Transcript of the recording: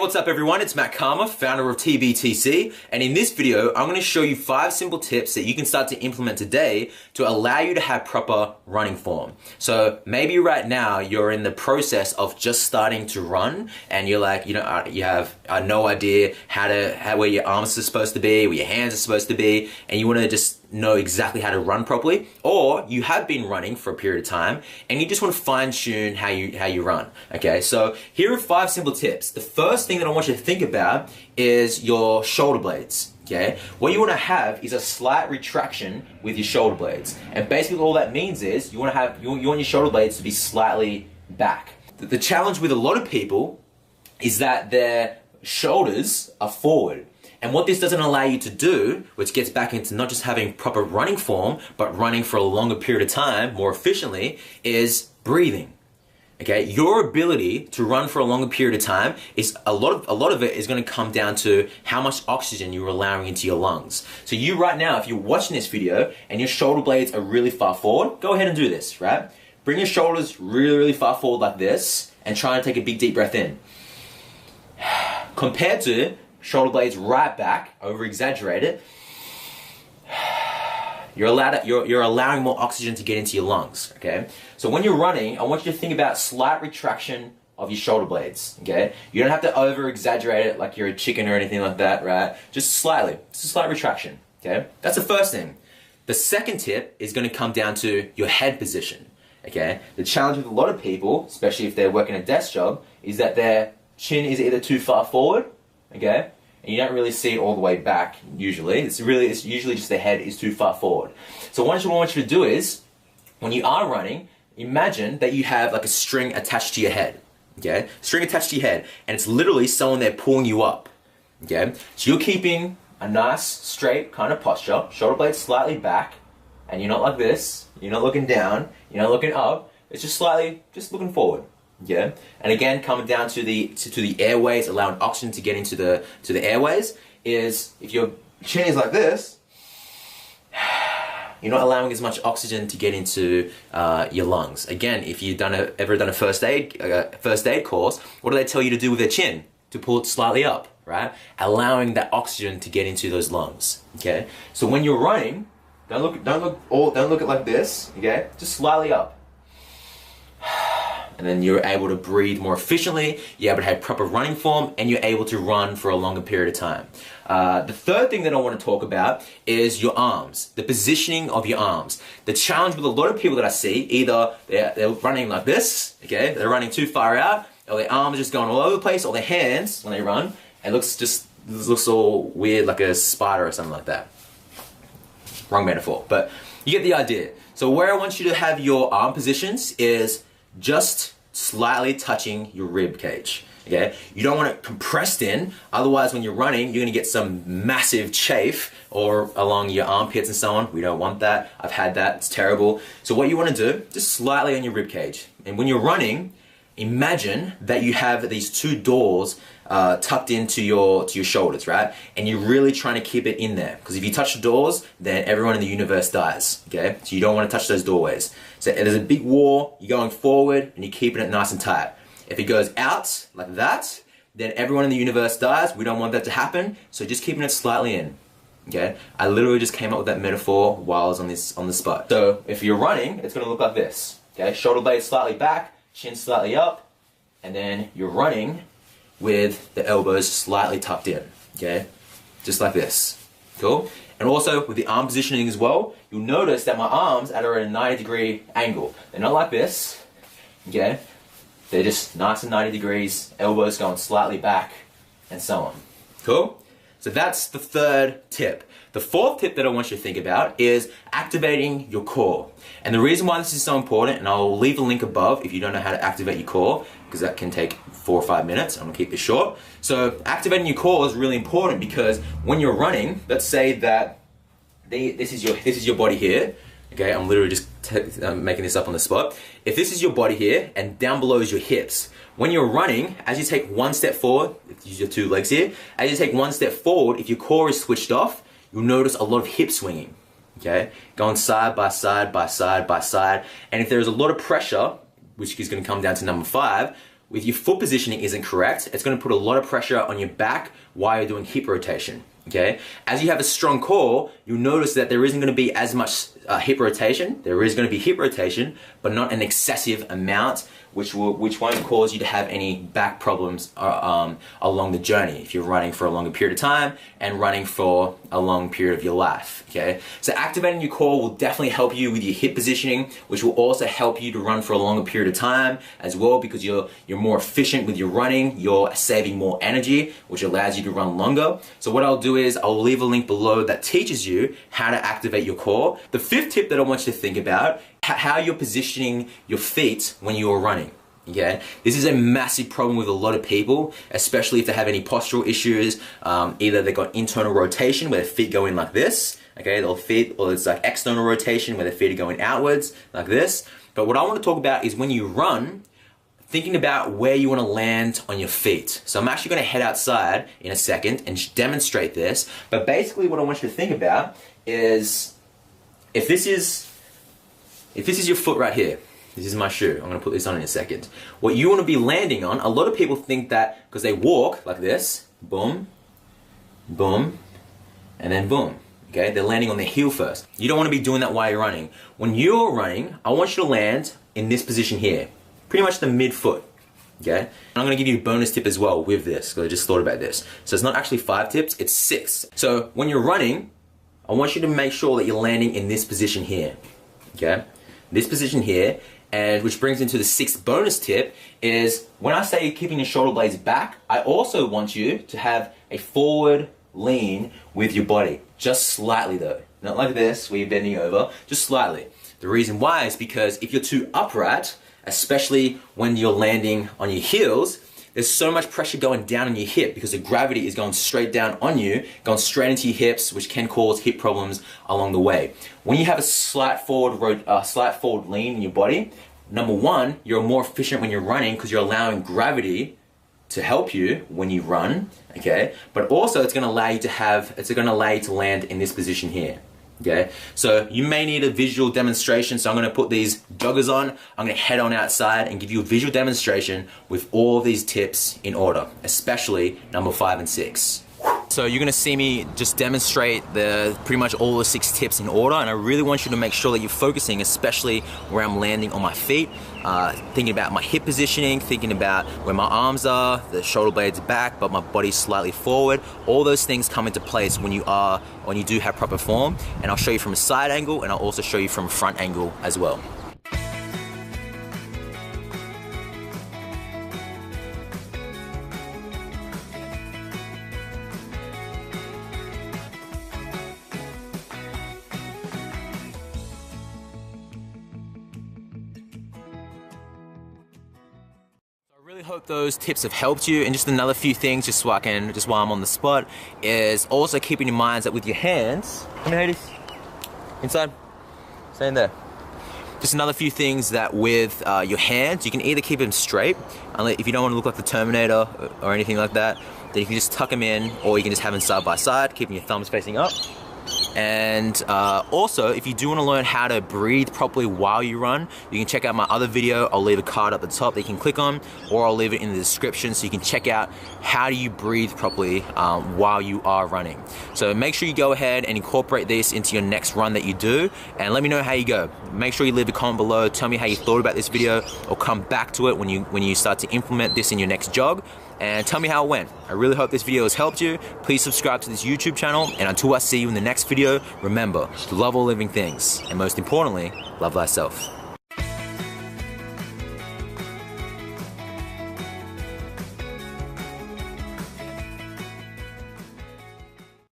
What's up everyone? It's Matt Karma, founder of TBTC, and in this video I'm going to show you 5 simple tips that you can start to implement today to allow you to have proper running form. So maybe right now you're in the process of just starting to run and you're like, you have no idea where your arms are supposed to be, where your hands are supposed to be, and you want to just know exactly how to run properly, or you have been running for a period of time and you just want to fine-tune how you run. Okay, so here are 5 simple tips. The first thing that I want you to think about is your shoulder blades. Okay, what you want to have is a slight retraction with your shoulder blades, and basically all that means is you want your shoulder blades to be slightly back. The challenge with a lot of people is that their shoulders are forward. And what this doesn't allow you to do, which gets back into not just having proper running form, but running for a longer period of time, more efficiently, is breathing. Okay, your ability to run for a longer period of time is a lot of it is going to come down to how much oxygen you're allowing into your lungs. So you right now, if you're watching this video and your shoulder blades are really far forward, go ahead and do this, right? Bring your shoulders really, really far forward like this and try and take a big deep breath in. Compared to shoulder blades right back, over exaggerated, you're allowing more oxygen to get into your lungs, okay? So when you're running, I want you to think about slight retraction of your shoulder blades, okay? You don't have to over exaggerate it like you're a chicken or anything like that, right? Just slightly, just a slight retraction, okay? That's the first thing. The second tip is gonna come down to your head position, okay? The challenge with a lot of people, especially if they're working a desk job, is that their chin is either too far forward, okay? And you don't really see it all the way back usually. It's usually just the head is too far forward. So what I want you to do is, when you are running, imagine that you have like a string attached to your head, okay? String attached to your head, and it's literally someone there pulling you up, okay? So you're keeping a nice straight kind of posture, shoulder blades slightly back, and you're not like this, you're not looking down, you're not looking up, it's just slightly, just looking forward. Yeah, and again, coming down to the airways, allowing oxygen to get into the airways, is if your chin is like this, you're not allowing as much oxygen to get into your lungs. Again, if you've ever done a first aid course, what do they tell you to do with their chin? To pull it slightly up, right? Allowing that oxygen to get into those lungs. Okay, so when you're running, don't look at like this. Okay, just slightly up. And then you're able to breathe more efficiently, you're able to have proper running form, and you're able to run for a longer period of time. The third thing that I want to talk about is your arms, the positioning of your arms. The challenge with a lot of people that I see, either they're running like this, okay, they're running too far out, or their arms are just going all over the place, or their hands, when they run, it looks all weird like a spider or something like that. Wrong metaphor, but you get the idea. So where I want you to have your arm positions is just slightly touching your rib cage, okay? You don't want it compressed in, otherwise when you're running, you're gonna get some massive chafe or along your armpits and so on. We don't want that. I've had that, it's terrible. So what you wanna do, just slightly on your rib cage. And when you're running, imagine that you have these 2 doors tucked into your shoulders, right? And you're really trying to keep it in there, because if you touch the doors, then everyone in the universe dies, okay? So you don't want to touch those doorways. So there's a big wall, you're going forward, and you're keeping it nice and tight. If it goes out like that, then everyone in the universe dies. We don't want that to happen, so just keeping it slightly in, okay? I literally just came up with that metaphor while I was on the spot. So if you're running, it's gonna look like this, okay? Shoulder blades slightly back, chin slightly up, and then you're running with the elbows slightly tucked in, okay? Just like this, cool? And also with the arm positioning as well, you'll notice that my arms are at a 90-degree angle. They're not like this, okay? They're just nice and 90 degrees, elbows going slightly back, and so on, cool? So that's the third tip. The fourth tip that I want you to think about is activating your core. And the reason why this is so important, and I'll leave a link above if you don't know how to activate your core, because that can take 4 or 5 minutes. I'm gonna keep this short. So activating your core is really important, because when you're running, let's say that this is your body here. Okay, I'm literally just making this up on the spot. If this is your body here and down below is your hips, when you're running, as you take one step forward, use your 2 legs here, as you take one step forward, if your core is switched off, you'll notice a lot of hip swinging, okay? Going side by side by side by side. And if there's a lot of pressure, which is gonna come down to number 5, if your foot positioning isn't correct, it's going to put a lot of pressure on your back while you're doing hip rotation. Okay, as you have a strong core, you'll notice that there isn't going to be as much hip rotation. There is going to be hip rotation, but not an excessive amount, which won't cause you to have any back problems along the journey if you're running for a longer period of time and running for a long period of your life. Okay, so activating your core will definitely help you with your hip positioning, which will also help you to run for a longer period of time as well, because you're more efficient with your running. You're saving more energy, which allows you to run longer. So what I'll do is I'll leave a link below that teaches you how to activate your core. The fifth tip that I want you to think about, how you're positioning your feet when you're running. Okay, this is a massive problem with a lot of people, especially if they have any postural issues. Either they've got internal rotation where their feet go in like this, okay, or it's like external rotation where their feet are going outwards like this. But what I want to talk about is when you run, thinking about where you want to land on your feet. So I'm actually going to head outside in a second and demonstrate this. But basically what I want you to think about is if this is your foot right here, this is my shoe. I'm going to put this on in a second. What you want to be landing on, a lot of people think that because they walk like this, boom, boom, and then boom. Okay, they're landing on their heel first. You don't want to be doing that while you're running. When you're running, I want you to land in this position here, pretty much the midfoot. Okay, and I'm going to give you a bonus tip as well with this, because I just thought about this. So it's not actually 5 tips, it's 6. So when you're running, I want you to make sure that you're landing in this position here. Okay, this position here. And which brings into the 6th bonus tip is when I say keeping your shoulder blades back, I also want you to have a forward lean with your body. Just slightly though. Not like this where you're bending over, just slightly. The reason why is because if you're too upright, especially when you're landing on your heels, there's so much pressure going down on your hip because the gravity is going straight down on you, going straight into your hips, which can cause hip problems along the way. When you have a slight forward lean in your body, number one, you're more efficient when you're running because you're allowing gravity to help you when you run, okay? But also it's going to allow you to land in this position here. Okay, so you may need a visual demonstration, so I'm going to put these joggers on, I'm going to head on outside and give you a visual demonstration with all of these tips in order, especially number 5 and 6. So you're going to see me just demonstrate pretty much all the 6 tips in order, and I really want you to make sure that you're focusing, especially where I'm landing on my feet, thinking about my hip positioning, thinking about where my arms are, the shoulder blades back, but my body's slightly forward. All those things come into place when you do have proper form, and I'll show you from a side angle, and I'll also show you from a front angle as well. I really hope those tips have helped you. And just another few things, just while I'm on the spot, is also keeping in mind that with your hands, come here, Hades, inside, stay in there. Just another few things that with your hands, you can either keep them straight, if you don't want to look like the Terminator or anything like that, then you can just tuck them in, or you can just have them side by side, keeping your thumbs facing up. And also, if you do want to learn how to breathe properly while you run, you can check out my other video. I'll leave a card at the top that you can click on, or I'll leave it in the description so you can check out how do you breathe properly while you are running. So make sure you go ahead and incorporate this into your next run that you do, and let me know how you go. Make sure you leave a comment below, tell me how you thought about this video, or come back to it when you start to implement this in your next jog, and tell me how it went. I really hope this video has helped you. Please subscribe to this YouTube channel, and until I see you in the next video, remember to love all living things, and most importantly, love thyself.